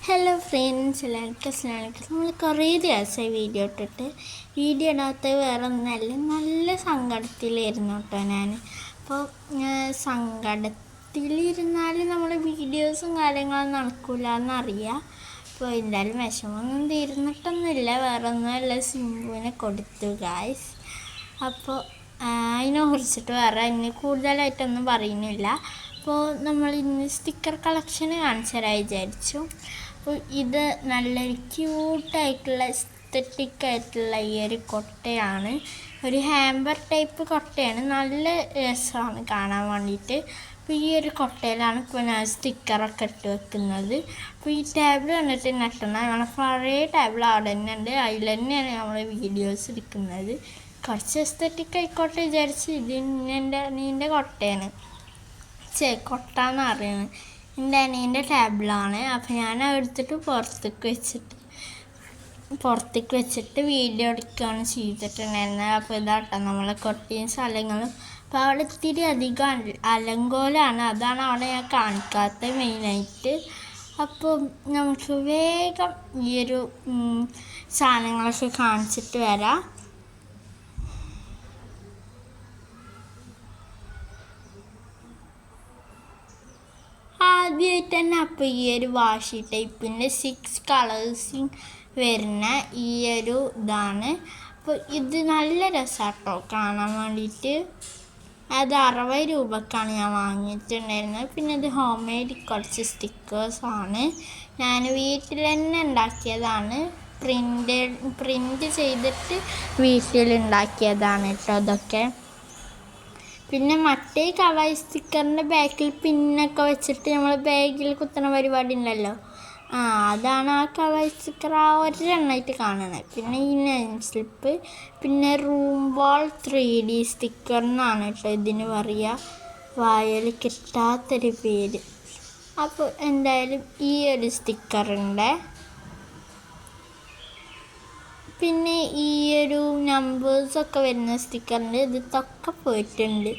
Hello friends, എല്ലാവർക്കും അസ്സലാമു നമ്മൾ കുറേ ദിവസമായി വീഡിയോ ഇട്ടിട്ട് ഇടാത്ത വേറെ ഒന്നല്ല, നല്ല സങ്കടത്തിലായിരുന്നു കേട്ടോ ഞാൻ. അപ്പോൾ സങ്കടത്തിലിരുന്നാൽ നമ്മൾ വീഡിയോസും കാര്യങ്ങളും നടക്കില്ല എന്നറിയാം. അപ്പോൾ എന്തായാലും വിഷമമൊന്നും തീർന്നിട്ടൊന്നുമില്ല, വേറെ ഒന്നുമല്ല, സിംബുവിനെ കൊടുത്തു ഗായ്സ്. അപ്പോൾ അതിനെ കുറിച്ചിട്ട് വേറെ ഇനി കൂടുതലായിട്ടൊന്നും പറയുന്നില്ല. അപ്പോൾ നമ്മൾ ഇന്ന് സ്റ്റിക്കർ കളക്ഷന് കാണിച്ചു തരാൻ വിചാരിച്ചു. അപ്പോൾ ഇത് നല്ലൊരു ക്യൂട്ടായിട്ടുള്ള എസ്തറ്റിക്കായിട്ടുള്ള ഈ ഒരു കൊട്ടയാണ്, ഒരു ഹാമ്പർ ടൈപ്പ് കൊട്ടയാണ്, നല്ല രസമാണ് കാണാൻ വേണ്ടിയിട്ട്. അപ്പോൾ ഈ ഒരു കൊട്ടയിലാണ് ഇപ്പോൾ ഞാൻ സ്റ്റിക്കറൊക്കെ ഇട്ട് വെക്കുന്നത്. അപ്പോൾ ഈ ടേബിൾ കണ്ടിട്ട് നട്ടണം, നമ്മളെ പഴയ ടേബിൾ അവിടെ തന്നെ ഉണ്ട്, അതിൽ തന്നെയാണ് നമ്മൾ വീഡിയോസ് എടുക്കുന്നത്. കുറച്ച് എസ്തറ്റിക് ആയിക്കോട്ടെ വിചാരിച്ച്. ഇത് നീൻ്റെ കൊട്ടയാണ്, കൊട്ടാന്ന് അറിയുന്നത് എൻ്റെ അനിയൻ്റെ ടേബിളാണ്. അപ്പോൾ ഞാൻ എടുത്തിട്ട് പുറത്തേക്ക് വെച്ചിട്ട് വീഡിയോ എടുക്കുകയാണ് ചെയ്തിട്ടുണ്ടായിരുന്നത്. അപ്പോൾ ഇതാട്ടോ നമ്മളെ കൊട്ടയും സ്ഥലങ്ങളും. അപ്പോൾ അവിടെ ഇത്തിരി അധികം അലങ്കോലാണ്, അതാണ് അവിടെ ഞാൻ കാണിക്കാത്തത് മെയിനായിട്ട്. അപ്പോൾ നമുക്ക് വേഗം ഈ ഒരു സാധനങ്ങളൊക്കെ കാണിച്ചിട്ട് വരാം. ആദ്യമായിട്ട് തന്നെ അപ്പോൾ ഈ ഒരു വാഷി ടൈപ്പിൻ്റെ 6 കളേഴ്സിങ് വരുന്ന ഈ ഒരു ഇതാണ്. അപ്പോൾ ഇത് നല്ല രസമാട്ടോ കാണാൻ വേണ്ടിയിട്ട്. അത് 60 രൂപക്കാണ് ഞാൻ വാങ്ങിയിട്ടുണ്ടായിരുന്നത്. പിന്നെ ഇത് ഹോം മെയ്ഡ് കുറച്ച് സ്റ്റിക്കേഴ്സാണ്, ഞാൻ വീട്ടിൽ തന്നെ ഉണ്ടാക്കിയതാണ്, പ്രിൻ്റ് ചെയ്തിട്ട് വീട്ടിലുണ്ടാക്കിയതാണ് കേട്ടോ ഇതൊക്കെ. പിന്നെ മറ്റേ കവായി സ്റ്റിക്കറിൻ്റെ ബാക്കിൽ പിന്നൊക്കെ വെച്ചിട്ട് നമ്മൾ ബാഗിൽ കുത്തുന്ന പരിപാടി ഉണ്ടല്ലോ, അതാണ് ആ കവായി സ്റ്റിക്കർ ആ ഒരെണ്ണമായിട്ട് കാണുന്നത്. പിന്നെ ഈ നെയിം സ്ലിപ്പ്, പിന്നെ റൂം വാൾ 3D സ്റ്റിക്കർ എന്നാണ് കേട്ടോ ഇതിന് പറയുക, വായൽ കിട്ടാത്തൊരു പേര്. അപ്പോൾ എന്തായാലും ഈ ഒരു സ്റ്റിക്കറുണ്ട്. പിന്നെ ഈ ഒരു നമ്പേഴ്സൊക്കെ വരുന്ന സ്റ്റിക്കറിൻ്റെ ഇതൊക്കെ പോയിട്ടുണ്ട്.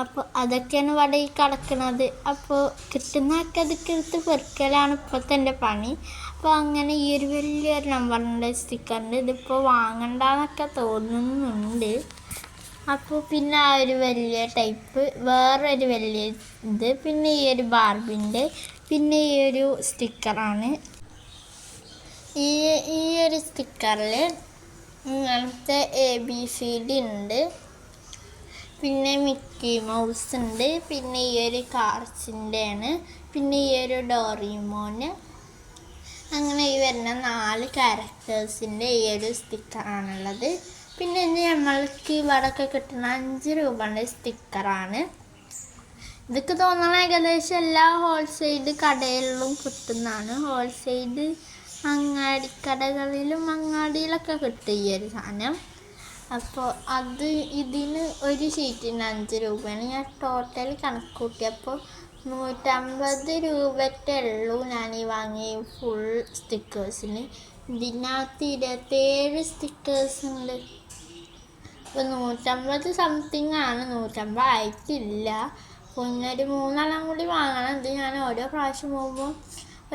അപ്പോൾ അതൊക്കെയാണ് ഇവിടെ ഈ കിടക്കുന്നത്. അപ്പോൾ കിട്ടുന്നതൊക്കെ അതൊക്കെ എടുത്ത് പെറുക്കലാണ് ഇപ്പോഴത്തെ എൻ്റെ പണി. അപ്പോൾ അങ്ങനെ ഈ ഒരു വലിയൊരു നമ്പറിൻ്റെ സ്റ്റിക്കറിൻ്റെ ഇതിപ്പോൾ വാങ്ങണ്ടെന്നൊക്കെ തോന്നുന്നുണ്ട്. അപ്പോൾ പിന്നെ ആ ഒരു വലിയ ടൈപ്പ് വേറൊരു വലിയ ഇത്, പിന്നെ ഈ ഒരു ബാർബിൻ്റെ, പിന്നെ ഈ ഒരു സ്റ്റിക്കറാണ്. ഈ ഒരു സ്റ്റിക്കറിൽ ഇങ്ങനത്തെ ABCD ഉണ്ട്, പിന്നെ മിക്കി മൗസ് ഉണ്ട്, പിന്നെ ഈ ഒരു കാർച്ചിൻ്റെ ആണ്, പിന്നെ ഈ ഒരു ഡോറിമോന്. അങ്ങനെ ഈ വരുന്ന 4 ക്യാരക്ടേഴ്സിൻ്റെ ഈ ഒരു സ്റ്റിക്കറാണുള്ളത്. പിന്നെ ഇത് നമ്മൾക്ക് ഇവിടെയൊക്കെ കിട്ടുന്ന 5 രൂപയുടെ സ്റ്റിക്കറാണ്. ഇതൊക്കെ തോന്നണ ഏകദേശം എല്ലാ ഹോൾസെയിൽ കടകളിലും കിട്ടുന്നതാണ്. ഹോൾസെയിൽ അങ്ങാടിക്കടകളിലും അങ്ങാടിയിലൊക്കെ കിട്ടും ഈ ഒരു സാധനം. അപ്പോൾ ഇതിന് ഒരു ഷീറ്റിന് 5 രൂപയാണ്. ഞാൻ ടോട്ടൽ കണക്ക് കൂട്ടിയപ്പോൾ 150 രൂപയ്ക്കേ ഉള്ളൂ ഞാൻ ഈ വാങ്ങിയ ഫുൾ സ്റ്റിക്കേഴ്സിന്. ഇതിനകത്ത് 27 സ്റ്റിക്കേഴ്സ് ഉണ്ട്. അപ്പോൾ 150 സംതിങ് ആണ്, 150 ആയിട്ടില്ല. പിന്നെ ഒരു 3 കൂടി വാങ്ങണം. ഇത് ഞാൻ ഓരോ പ്രാവശ്യം പോകുമ്പോൾ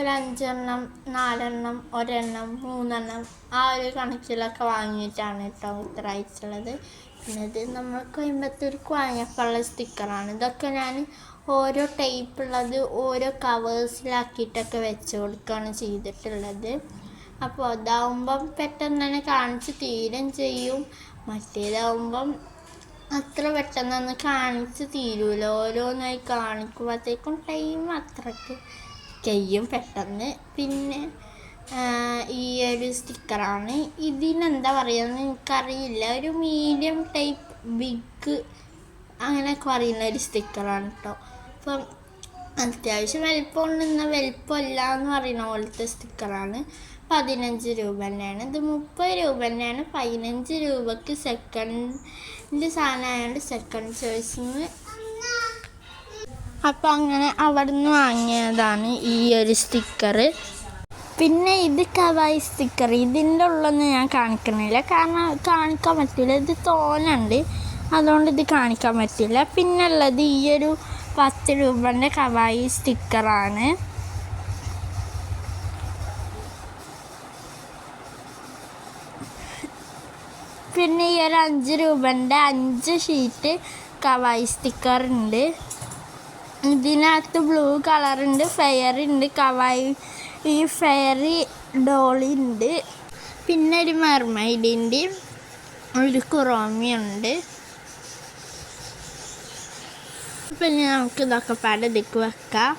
ഒരു 5 എണ്ണം 4 എണ്ണം 1 എണ്ണം 3 എണ്ണം ആ ഒരു കണക്കിലൊക്കെ വാങ്ങിയിട്ടാണ് കേട്ടോ ഇത്ര അയച്ചുള്ളത്. പിന്നെ ഇത് നമ്മൾ കോയമ്പത്തൂർക്ക് വാങ്ങിയപ്പോഴുള്ള സ്റ്റിക്കറാണ്. ഇതൊക്കെ ഞാൻ ഓരോ ടൈപ്പുള്ളത് ഓരോ കവേഴ്സിലാക്കിയിട്ടൊക്കെ വെച്ച് കൊടുക്കുകയാണ് ചെയ്തിട്ടുള്ളത്. അപ്പോൾ അതാവുമ്പം പെട്ടെന്ന് തന്നെ കാണിച്ച് തീരും ചെയ്യും. മറ്റേതാവുമ്പം അത്ര പെട്ടെന്നൊന്നും കാണിച്ച് തീരൂല, ഓരോന്നായി കാണിക്കുമ്പോഴത്തേക്കും ടൈം അത്രയ്ക്ക് ചെയ്യും പെട്ടെന്ന്. പിന്നെ ഈ ഒരു സ്റ്റിക്കറാണ്, ഇതിനെന്താ പറയുക എനിക്കറിയില്ല, ഒരു മീഡിയം ടൈപ്പ് ബിഗ് അങ്ങനെയൊക്കെ പറയുന്ന ഒരു സ്റ്റിക്കറാണ് കേട്ടോ. അപ്പം അത്യാവശ്യം വലിപ്പം ഉണ്ടെന്ന വലിപ്പമില്ല എന്ന് പറയുന്ന പോലത്തെ സ്റ്റിക്കറാണ്. 15 രൂപ തന്നെയാണ്. ഇത് 30 രൂപ തന്നെയാണ്. 15 രൂപക്ക് സെക്കൻഡ് സാധനമായതുകൊണ്ട് സെക്കൻഡ് ചോയ്സിന്. അപ്പോൾ അങ്ങനെ അവിടെ നിന്ന് വാങ്ങിയതാണ് ഈ ഒരു സ്റ്റിക്കർ. പിന്നെ ഇത് കവായി സ്റ്റിക്കർ, ഇതിൻ്റെ ഉള്ളൊന്നും ഞാൻ കാണിക്കണില്ല, കാരണം കാണിക്കാൻ പറ്റില്ല, ഇത് തോന്നുന്നുണ്ട്, അതുകൊണ്ട് ഇത് കാണിക്കാൻ പറ്റില്ല. പിന്നെ ഉള്ളത് ഈ ഒരു 10 രൂപൻ്റെ കവായി സ്റ്റിക്കറാണ്. പിന്നെ ഈ ഒരു 5 രൂപൻ്റെ 5 ഷീറ്റ് കവായി സ്റ്റിക്കർ ഉണ്ട്. ഇതിനകത്ത് ബ്ലൂ കളറുണ്ട്, ഫെയർ ഉണ്ട്, കവായി ഈ ഫെയറി ഡോളി ഉണ്ട്, പിന്നെ ഒരു മെർമൈഡിൻ്റെ ഒരു കുറോമിയുണ്ട്. പിന്നെ നമുക്ക് ഇതൊക്കെ പാടെ ഇതിക്ക് വെക്കാം.